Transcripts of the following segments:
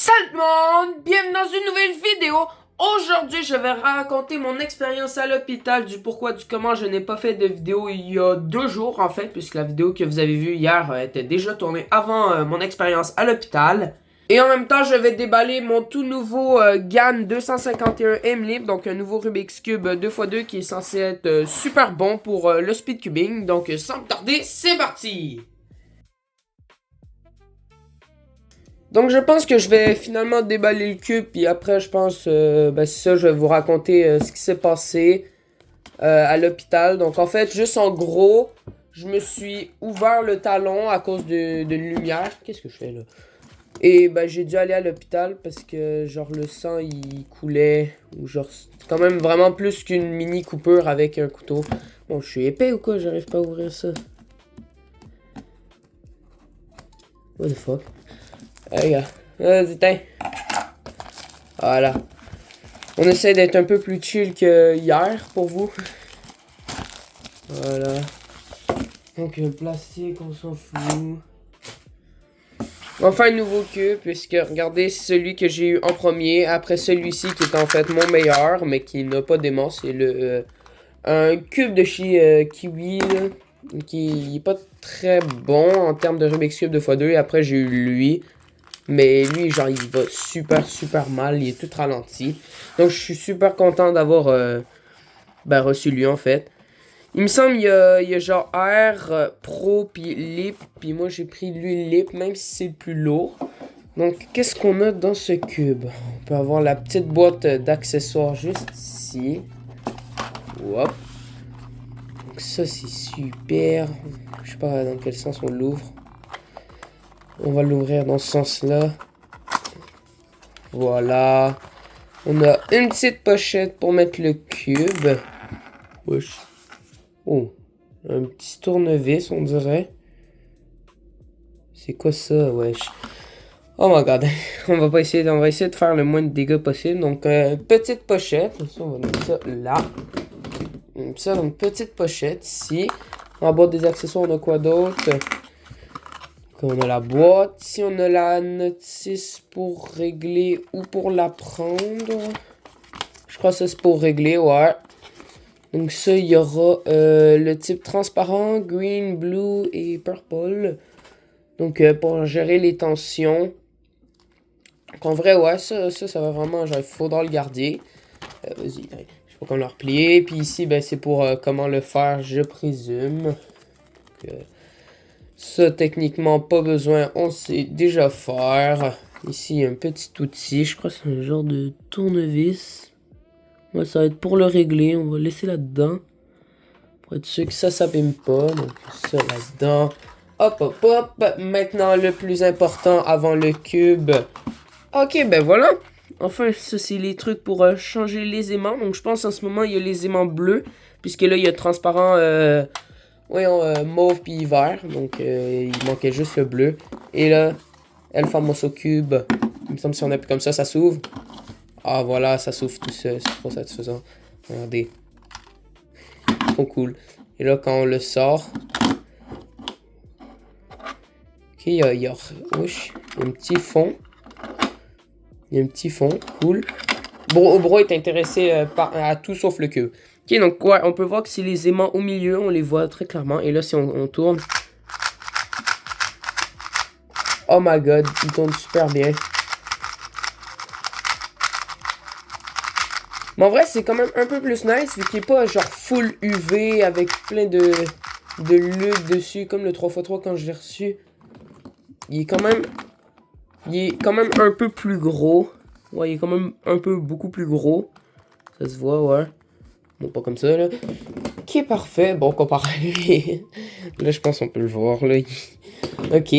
Salut tout le monde, bienvenue dans une nouvelle vidéo. Aujourd'hui, je vais raconter mon expérience à l'hôpital, du pourquoi, du comment. Je n'ai pas fait de vidéo il y a 2 jours en fait, puisque la vidéo que vous avez vue hier était déjà tournée avant mon expérience à l'hôpital. Et en même temps, je vais déballer mon tout nouveau GAN 251 M-Lib, donc un nouveau Rubik's Cube 2x2 qui est censé être super bon pour le speed cubing. Donc sans plus tarder, c'est parti! Donc je pense que je vais finalement déballer le cube, puis après je pense, c'est ça, je vais vous raconter ce qui s'est passé à l'hôpital. Donc en fait, juste en gros, je me suis ouvert le talon à cause d'une lumière. Qu'est-ce que je fais là? Et j'ai dû aller à l'hôpital parce que genre le sang il coulait, ou genre c'est quand même vraiment plus qu'une mini coupure avec un couteau. Bon, je suis épais ou quoi? J'arrive pas à ouvrir ça. What the fuck? Hey gars, vas-y, tiens. Voilà. On essaie d'être un peu plus chill que hier pour vous. Voilà. Donc le plastique, on s'en fout. On va faire un nouveau cube, puisque regardez celui que j'ai eu en premier. Après celui-ci qui est en fait mon meilleur, mais qui n'a pas d'aimant. C'est le un cube de chez Kiwi, là, qui est pas très bon en termes de Rubik's Cube 2x2. Et après j'ai eu lui. Mais lui, genre, il va super mal. Il est tout ralenti. Donc, je suis super content d'avoir reçu lui, en fait. Il me semble qu'il y a genre Air, Pro, puis Lip. Puis moi, j'ai pris lui Lip, même si c'est le plus lourd. Donc, qu'est-ce qu'on a dans ce cube? On peut avoir la petite boîte d'accessoires juste ici. Hop. Donc, ça, c'est super. Je sais pas dans quel sens on l'ouvre. On va l'ouvrir dans ce sens-là. Voilà. On a une petite pochette pour mettre le cube. Wesh. Oh. Un petit tournevis, on dirait. C'est quoi ça, wesh? Oh my god. On va essayer de faire le moins de dégâts possible. Donc, petite pochette. Ça, on va mettre ça là. Ça, donc, petite pochette ici. En bas des accessoires, on a quoi d'autre? On a la boîte. Ici, on a la notice pour régler ou pour la prendre. Je crois que ça, c'est pour régler, ouais. Donc ça, il y aura le type transparent, green, blue et purple. Donc pour gérer les tensions. Donc en vrai, ouais, ça va vraiment, genre, il faudra le garder. Vas-y, je sais pas comment le replier. Puis ici, c'est pour comment le faire, je présume. Ça, techniquement, pas besoin, on sait déjà faire. Ici, un petit outil, je crois que c'est un genre de tournevis. Ouais, ça va être pour le régler, on va le laisser là-dedans. Pour être sûr que ça s'abîme pas, donc ça là-dedans. Hop. Maintenant, le plus important avant le cube. Ok, voilà. Enfin, ça, c'est les trucs pour changer les aimants. Donc, je pense en ce moment, il y a les aimants bleus. Puisque là, il y a transparent... mauve puis vert. Donc, il manquait juste le bleu. Et là, El Famoso Cube. Il me semble que si on appuie comme ça s'ouvre. Ah, voilà, ça s'ouvre tout seul. C'est trop satisfaisant. Regardez. Trop cool. Et là, quand on le sort. Ok, il y a un petit fond. Il y a un petit fond. Cool. Bro est intéressé à tout sauf le cube. Ok, donc ouais, on peut voir que c'est les aimants au milieu, on les voit très clairement. Et là, si on tourne... Oh my god, il tourne super bien. Mais en vrai, c'est quand même un peu plus nice, vu qu'il n'est pas genre full UV avec plein de luttes dessus, comme le 3x3 quand je l'ai reçu. Il est quand même un peu plus gros. Ouais, il est quand même beaucoup plus gros. Ça se voit, ouais. Bon, pas comme ça, là. Ok, parfait. Bon, comparé. Là, je pense qu'on peut le voir, là. Ok.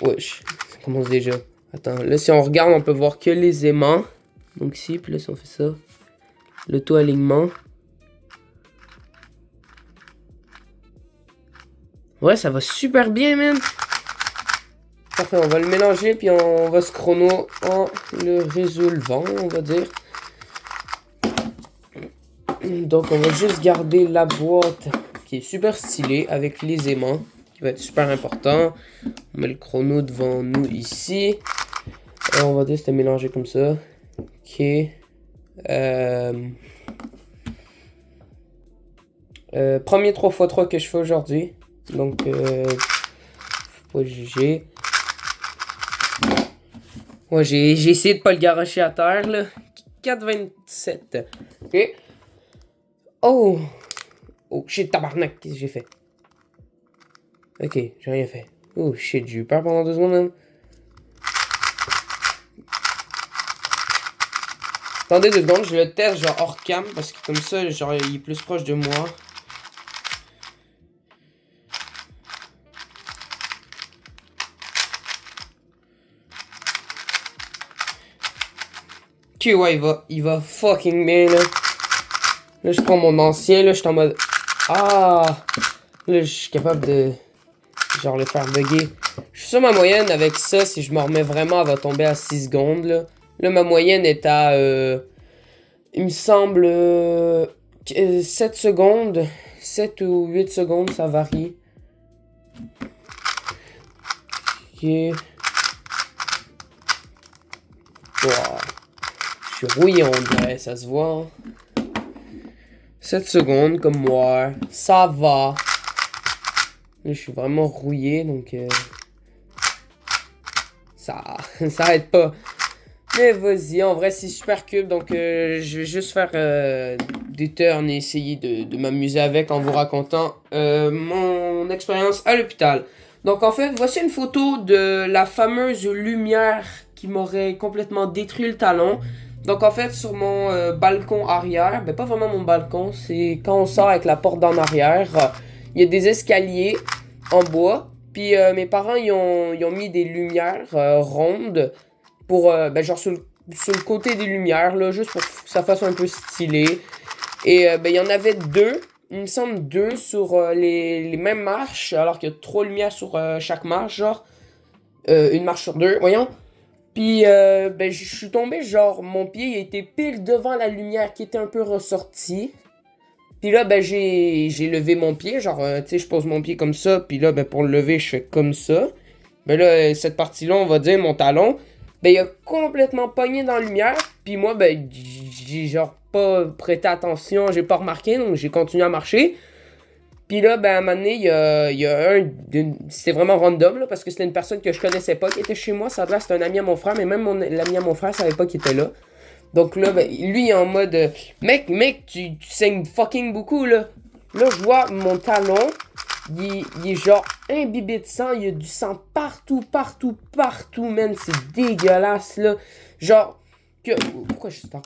Wesh. Ça commence déjà. Attends, là, si on regarde, on peut voir que les aimants. Donc ici, puis là, si on fait ça. L'auto-alignement. Ouais, ça va super bien, man. Parfait, on va le mélanger, puis on va se chrono en le résolvant, on va dire. Donc, on va juste garder la boîte qui est super stylée avec les aimants, qui va être super important. On met le chrono devant nous ici. Alors, on va dire que c'était mélangé comme ça. Ok. Premier 3x3 que je fais aujourd'hui. Donc, faut pas juger. Ouais, j'ai essayé de pas le garocher à terre, là. 4,27. Ok. Oh! Oh, shit, tabarnak, qu'est-ce que j'ai fait? Ok, j'ai rien fait. Oh, shit, j'ai eu peur pendant 2 secondes, même. Attendez 2 secondes, je le teste, genre, hors cam, parce que comme ça, genre, il est plus proche de moi. Ok, ouais, il va fucking bien, là. Là, je prends mon ancien, là, je suis en mode... Ah! Là, je suis capable de... Genre, le faire bugger. Je suis sur ma moyenne avec ça, si je me remets vraiment, elle va tomber à 6 secondes, là. Là, ma moyenne est à... il me semble... 7 secondes. 7 ou 8 secondes, ça varie. Ok. Wow. Je suis rouillé, on dirait, ça se voit. Hein. 7 secondes, comme moi. Ça va. Là, je suis vraiment rouillé, donc... ça aide pas. Mais vas-y, en vrai, c'est super cool. Donc, je vais juste faire des turns et essayer de m'amuser avec en vous racontant mon expérience à l'hôpital. Donc, en fait, voici une photo de la fameuse lumière qui m'aurait complètement détruit le talon. Donc, en fait, sur mon balcon arrière, ben pas vraiment mon balcon, c'est quand on sort avec la porte d'en arrière, il y a des escaliers en bois. Puis, mes parents, ils ont mis des lumières rondes pour, ben genre sur le côté des lumières, là, juste pour que ça fasse un peu stylé. Et ben il y en avait 2, il me semble 2 sur les mêmes marches, alors qu'il y a 3 lumières sur chaque marche, genre. Une marche sur 2, voyons. Puis ben je suis tombé, genre mon pied il était pile devant la lumière qui était un peu ressortie. Puis là ben j'ai levé mon pied, genre tu sais je pose mon pied comme ça, puis là ben pour le lever je fais comme ça. Ben là cette partie-là on va dire mon talon. Ben, il a complètement pogné dans la lumière. Puis moi, ben, j'ai genre pas prêté attention, j'ai pas remarqué, donc j'ai continué à marcher. Puis là, ben, à un moment donné, il y a c'était vraiment random, là, parce que c'était une personne que je connaissais pas qui était chez moi. Ça là, c'était un ami à mon frère, mais même l'ami à mon frère savait pas qu'il était là. Donc là, ben, lui, il est en mode mec, tu saignes fucking beaucoup, là. Là, je vois mon talon. Il est genre imbibé de sang. Il y a du sang partout, man. C'est dégueulasse, là. Genre, pourquoi je suis en...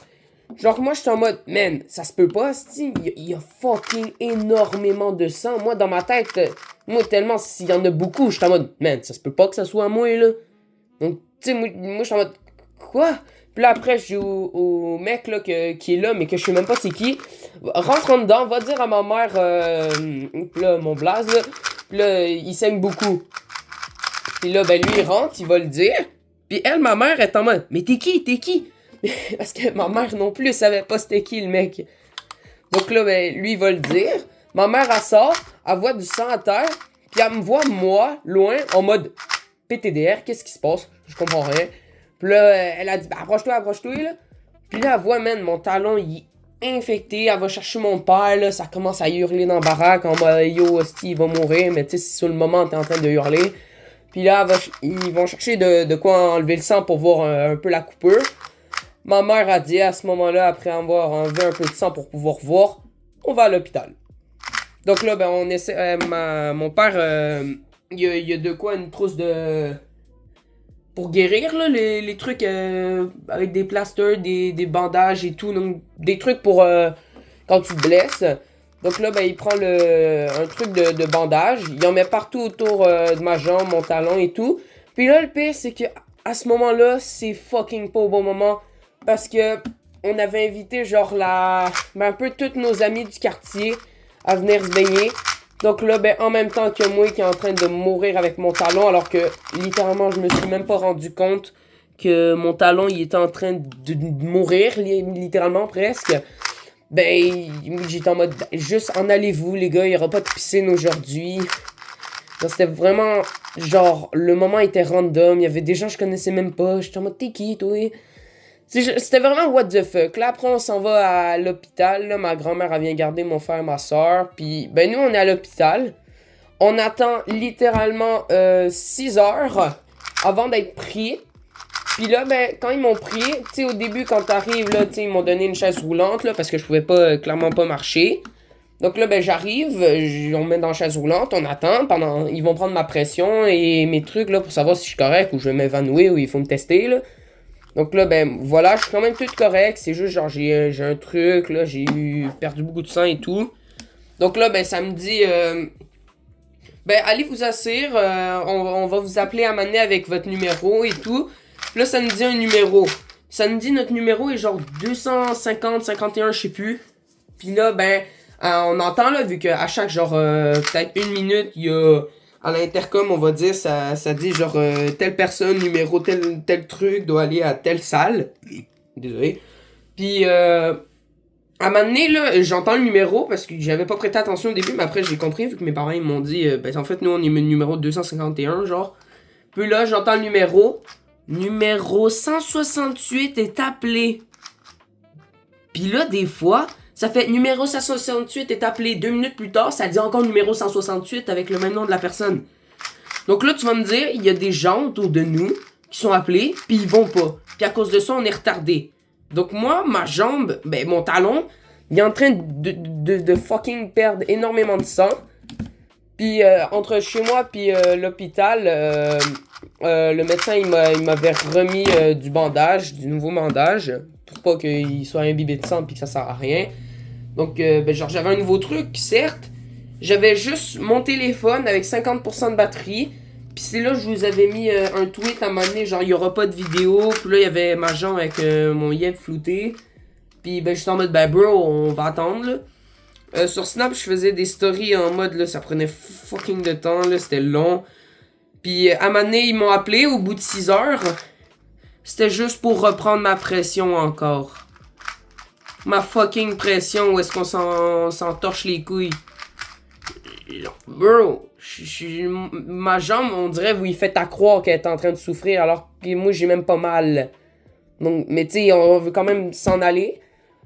Genre, moi, je suis en mode, man, ça se peut pas, c'ti. Il y a fucking énormément de sang. Moi, dans ma tête, moi, tellement, s'il y en a beaucoup, je suis en mode, man, ça se peut pas que ça soit à moi, là. Donc, tu sais, moi, je suis en mode, quoi? Puis là, après, je dis au mec là, qui est là, mais que je sais même pas c'est qui. Rentre en dedans, va dire à ma mère, là, mon blaze, là. Puis là, il saigne beaucoup. Puis là, ben lui, il rentre, il va le dire. Puis elle, ma mère, est en mode, mais t'es qui? Parce que ma mère non plus savait pas c'était qui le mec. Donc là, ben, lui, il va le dire. Ma mère, elle sort, elle voit du sang à terre. Puis elle me voit, moi, loin, en mode PTDR, qu'est-ce qui se passe? Je comprends rien. Puis là, elle a dit, bah, approche-toi, là. Puis là, elle voit, man, mon talon, il est infecté. Elle va chercher mon père, là. Ça commence à hurler dans la baraque en mode, yo, hostie, il va mourir. Mais tu sais, si sur le moment, t'es en train de hurler. Puis là, ils vont chercher de quoi enlever le sang pour voir un peu la coupure. Ma mère a dit à ce moment-là, après avoir enlevé un peu de sang pour pouvoir voir, on va à l'hôpital. Donc là, ben, on essaie. Mon père, il y a de quoi, une trousse de. Pour guérir, là, les trucs avec des plasters, des bandages et tout. Donc, des trucs pour quand tu te blesses. Donc là, ben, il prend un truc de bandage. Il en met partout autour de ma jambe, mon talon et tout. Puis là, le pire, c'est que à ce moment-là, c'est fucking pas au bon moment. Parce que on avait invité, genre, un peu tous nos amis du quartier à venir se baigner. Donc là, ben, en même temps que moi qui est en train de mourir avec mon talon, alors que littéralement, je me suis même pas rendu compte que mon talon, il était en train de mourir, littéralement presque. Ben, j'étais en mode, juste en allez-vous, les gars, il n'y aura pas de piscine aujourd'hui. Non, c'était vraiment, genre, le moment était random. Il y avait des gens que je connaissais même pas. J'étais en mode, t'es qui, toi? C'était vraiment what the fuck. Là, après, on s'en va à l'hôpital. Là, ma grand-mère, elle vient garder mon frère et ma soeur. Puis, ben, nous, on est à l'hôpital. On attend littéralement 6 heures avant d'être pris. Puis là, ben, quand ils m'ont pris, tu sais, au début, quand t'arrives, là, tu sais, ils m'ont donné une chaise roulante, là, parce que je pouvais pas, clairement pas marcher. Donc là, ben, j'arrive, on me met dans la chaise roulante, on attend, ils vont prendre ma pression et mes trucs, là, pour savoir si je suis correct ou je vais m'évanouir ou il faut me tester, là. Donc là, ben, voilà, je suis quand même tout correct, c'est juste, genre, j'ai un truc, là, perdu beaucoup de sang et tout. Donc là, ben, ça me dit, ben, allez vous asseoir, on va vous appeler à m'amener avec votre numéro et tout. Puis là, ça me dit un numéro. Ça me dit notre numéro est genre 250, 51, je sais plus. Puis là, ben, on entend là, vu qu'à chaque genre, peut-être une minute, il y a, à l'intercom, on va dire, ça dit genre, telle personne, numéro, tel truc, doit aller à telle salle. Désolé. Puis, à un moment donné, là, j'entends le numéro parce que j'avais pas prêté attention au début, mais après j'ai compris vu que mes parents ils m'ont dit, ben en fait nous on est le numéro 251, genre. Puis là, j'entends le numéro. Numéro 168 est appelé. Puis là, des fois, ça fait numéro 168 est appelé 2 minutes plus tard, ça dit encore numéro 168 avec le même nom de la personne. Donc là, tu vas me dire, il y a des gens autour de nous qui sont appelés, puis ils vont pas. Puis à cause de ça, on est retardé. Donc moi, ma jambe, ben mon talon, il est en train de fucking perdre énormément de sang. Puis entre chez moi puis l'hôpital, le médecin il m'avait remis du bandage, du nouveau bandage, pour pas qu'il soit imbibé de sang puis que ça sert à rien. Donc ben genre j'avais un nouveau truc, certes. J'avais juste mon téléphone avec 50% de batterie. Puis c'est là que je vous avais mis un tweet à un moment donné, genre il y aura pas de vidéo. Puis là il y avait ma jambe avec mon yep flouté. Puis ben j'étais en mode ben bro on va attendre là. Sur Snap, je faisais des stories en mode, là, ça prenait fucking de temps, là, c'était long. Puis, à un moment donné, ils m'ont appelé au bout de 6 heures. C'était juste pour reprendre ma pression encore. Ma fucking pression, où est-ce qu'on s'en torche les couilles. Bro, ma jambe, on dirait, vous y faites à croire qu'elle est en train de souffrir, alors que moi, j'ai même pas mal. Donc, mais tu sais, on veut quand même s'en aller.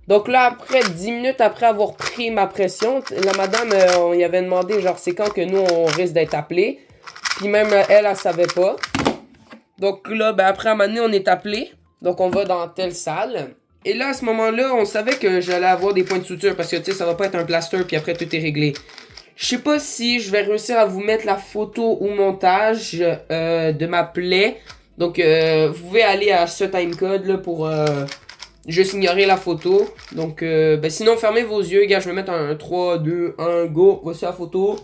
Donc là, après 10 minutes après avoir pris ma pression, la madame, on y avait demandé, genre, c'est quand que nous, on risque d'être appelés. Puis même, elle savait pas. Donc là, ben après, à un moment donné, on est appelé. Donc on va dans telle salle. Et là, à ce moment-là, on savait que j'allais avoir des points de suture. Parce que, tu sais, ça va pas être un plaster, puis après, tout est réglé. Je sais pas si je vais réussir à vous mettre la photo ou montage de ma plaie. Donc, vous pouvez aller à ce timecode, là, pour... juste ignorer la photo. Donc, ben sinon, fermez vos yeux. Gars, je vais mettre un 3, 2, 1, go. Voici la photo.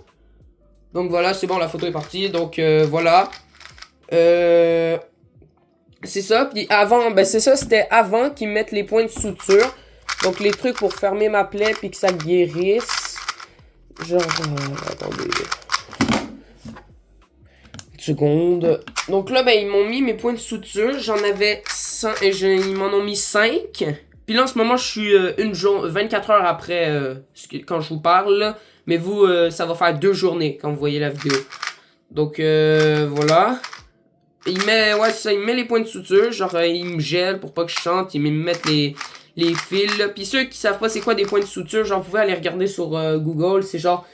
Donc, voilà, c'est bon, la photo est partie. Donc, voilà. C'est ça. Puis avant, ben c'est ça, c'était avant qu'ils mettent les points de suture. Donc, les trucs pour fermer ma plaie puis que ça guérisse. Genre, attendez. Une seconde. Donc là, ben, ils m'ont mis mes points de suture. J'en avais 100, ils m'en ont mis 5. Puis là, en ce moment, je suis 24 heures après quand je vous parle. Là. Mais vous, ça va faire 2 journées quand vous voyez la vidéo. Donc, voilà. Il met, ouais, ça, il met les points de suture. Genre, il me gèle pour pas que je chante. Il me met les fils. Là. Puis ceux qui savent pas c'est quoi des points de suture, genre, vous pouvez aller regarder sur Google. C'est genre,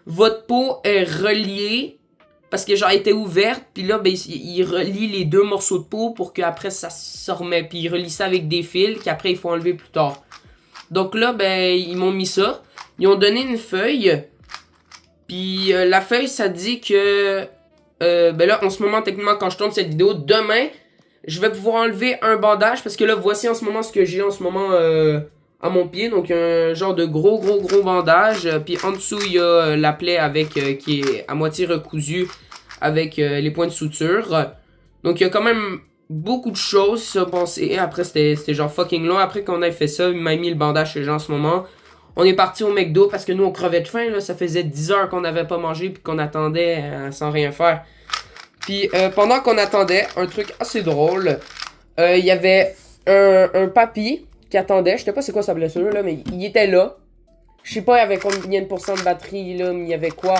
votre peau est reliée. Parce que genre, elle était ouverte, puis là, ben, il relie les 2 morceaux de peau pour qu'après, ça se remet. Puis il relie ça avec des fils qu'après, il faut enlever plus tard. Donc là, ben, ils m'ont mis ça. Ils ont donné une feuille. Puis la feuille, ça dit que... ben là, en ce moment, techniquement, quand je tourne cette vidéo, demain, je vais pouvoir enlever un bandage. Parce que là, voici en ce moment ce que j'ai en ce moment à mon pied. Donc, un genre de gros bandage. Puis en dessous, il y a la plaie avec qui est à moitié recousue avec les points de suture. Donc, il y a quand même beaucoup de choses. Ça, bon, après, c'était genre fucking long. Après qu'on ait fait ça, il m'a mis le bandage chez les gens en ce moment. On est parti au McDo parce que nous, on crevait de faim. Là. Ça faisait 10 heures qu'on n'avait pas mangé puis qu'on attendait sans rien faire. Puis, pendant qu'on attendait, un truc assez drôle, il y avait un papy qui attendait. Je sais pas c'est quoi sa blessure, là, mais il était là. Je sais pas, il y avait combien de pourcents de batterie, là, mais il y avait quoi.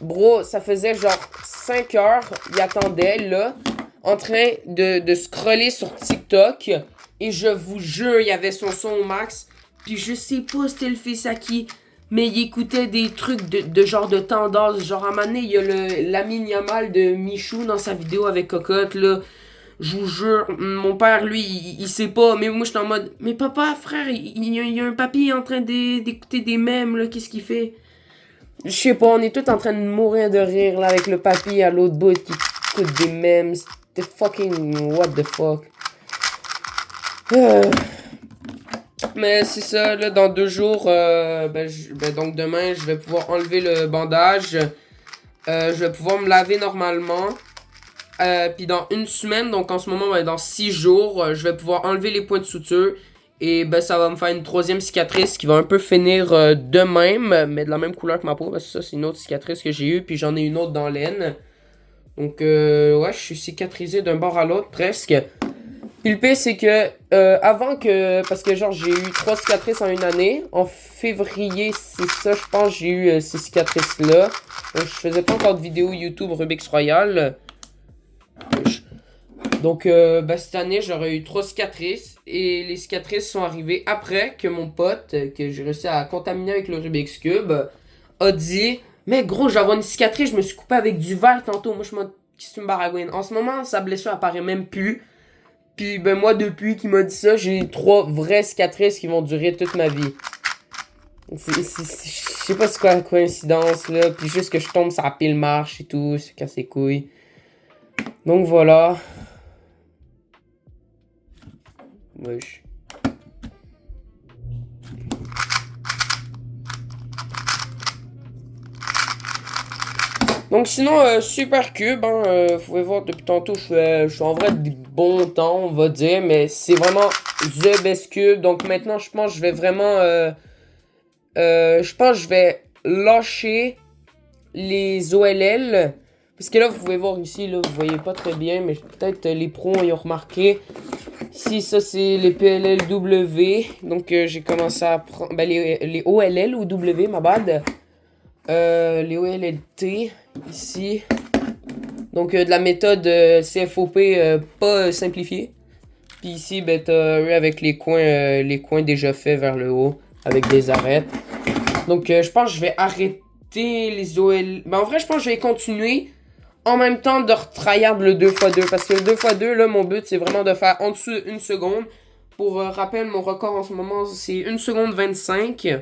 bro, ça faisait genre 5 heures, il attendait, là, en train de scroller sur TikTok. Et je vous jure, il y avait son son au max. Puis je sais pas c'était le fils à qui, mais il écoutait des trucs de genre de tendance. Genre, à un moment donné, il y a Lamine Yamal de Michou dans sa vidéo avec Cocotte, là. Je vous jure, mon père, lui, il sait pas. Mais moi, je suis en mode, mais papa, frère, il y a un papy en train d'écouter des mèmes, là. Qu'est-ce qu'il fait? Je sais pas, on est tous en train de mourir de rire, là, avec le papy à l'autre bout qui écoute des mèmes. C'était fucking what the fuck. Mais c'est ça, là, dans 2 jours, donc demain, je vais pouvoir enlever le bandage. Je vais pouvoir me laver normalement. Puis dans 1 semaine, donc en ce moment, dans 6 jours, je vais pouvoir enlever les points de suture. Et ça va me faire une 3e cicatrice qui va un peu finir de même, mais de la même couleur que ma peau. Parce que ça, c'est une autre cicatrice que j'ai eue. Puis j'en ai une autre dans l'aine. Donc, ouais, je suis cicatrisé d'un bord à l'autre presque. Puis le pire, c'est que avant que... Parce que genre, j'ai eu 3 cicatrices en 1 année. En février, c'est ça, je pense, j'ai eu ces cicatrices-là. Je faisais pas encore de vidéo YouTube Rubik's Royal. Donc, cette année, j'aurais eu 3 cicatrices. Et les cicatrices sont arrivées après que mon pote, que j'ai réussi à contaminer avec le Rubik's Cube, a dit... Mais gros, j'avais une cicatrice, je me suis coupé avec du verre tantôt. Moi, je me suis une baragouine. En ce moment, sa blessure apparaît même plus. Puis, moi, depuis qu'il m'a dit ça, j'ai 3 vraies cicatrices qui vont durer toute ma vie. Je sais pas c'est quoi la coïncidence, là. Puis juste que je tombe sur la pile marche et tout, c'est casse les couilles. Donc, voilà. Wesh. Donc sinon, Super Cube, vous pouvez voir depuis tantôt, je suis en vrai de bon temps, on va dire, mais c'est vraiment the best cube. Donc maintenant, je pense que je vais vraiment, je pense que je vais lâcher les OLL. Parce que là, vous pouvez voir ici, là, vous voyez pas très bien, mais peut-être les pros ils ont remarqué. Ici, ça c'est les PLLW. Donc j'ai commencé à prendre, les OLL ou W, ma bad. Les OLLT ici. Donc de la méthode CFOP pas simplifiée. Puis ici, t'as eu avec les coins déjà faits vers le haut avec des arêtes. Donc je pense que je vais arrêter les OL. En vrai, je pense que je vais continuer en même temps de retryhard le 2x2. Parce que le 2x2, là, mon but, c'est vraiment de faire en dessous de 1 seconde. Pour rappel, mon record en ce moment, c'est 1 seconde 25.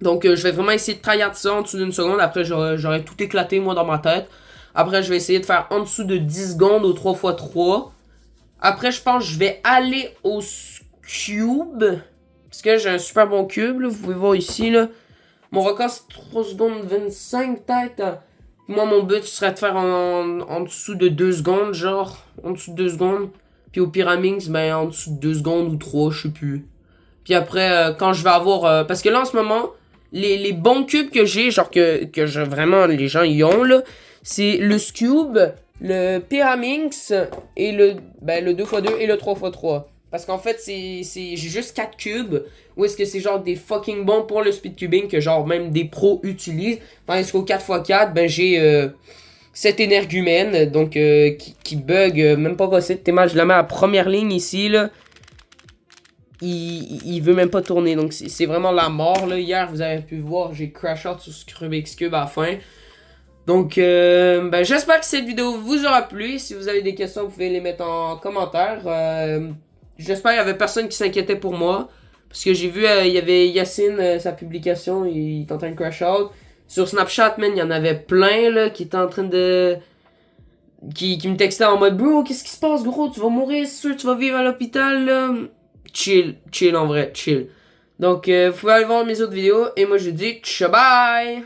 Donc, je vais vraiment essayer de tryhard ça en dessous d'1 seconde. Après, j'aurai tout éclaté, moi, dans ma tête. Après, je vais essayer de faire en dessous de 10 secondes au 3x3. Après, je pense que je vais aller au cube. Parce que j'ai un super bon cube, là. Vous pouvez voir ici, là. Mon record, c'est 3 secondes 25, peut-être. Moi, mon but serait de faire en dessous de 2 secondes, genre. En dessous de 2 secondes. Puis au Pyraminx, en dessous de 2 secondes ou 3, je sais plus. Puis après, quand je vais avoir... parce que là, en ce moment... Les bons cubes que j'ai, genre que vraiment les gens y ont là, c'est le Scube, le Pyraminx et le 2x2 et le 3x3. Parce qu'en fait, j'ai juste 4 cubes. Ou est-ce que c'est genre des fucking bons pour le speedcubing que genre même des pros utilisent. Tandis qu'au 4x4, j'ai cet énergumène donc qui bug même pas possible. T'es mal, je la mets à première ligne ici là. Il veut même pas tourner. Donc, c'est vraiment la mort, là. Hier, vous avez pu voir, j'ai crash out sur ce Rubik's Cube à la fin. Donc, j'espère que cette vidéo vous aura plu. Si vous avez des questions, vous pouvez les mettre en commentaire. J'espère qu'il y avait personne qui s'inquiétait pour moi. Parce que j'ai vu, il y avait Yacine, sa publication, il est en train de crash out. Sur Snapchat, man, il y en avait plein, là, qui étaient en train de... Qui me textaient en mode, bro, qu'est-ce qui se passe, gros? Tu vas mourir, c'est sûr, tu vas vivre à l'hôpital, là. Chill en vrai, chill. Donc, vous pouvez aller voir mes autres vidéos. Et moi, je dis, tcha bye!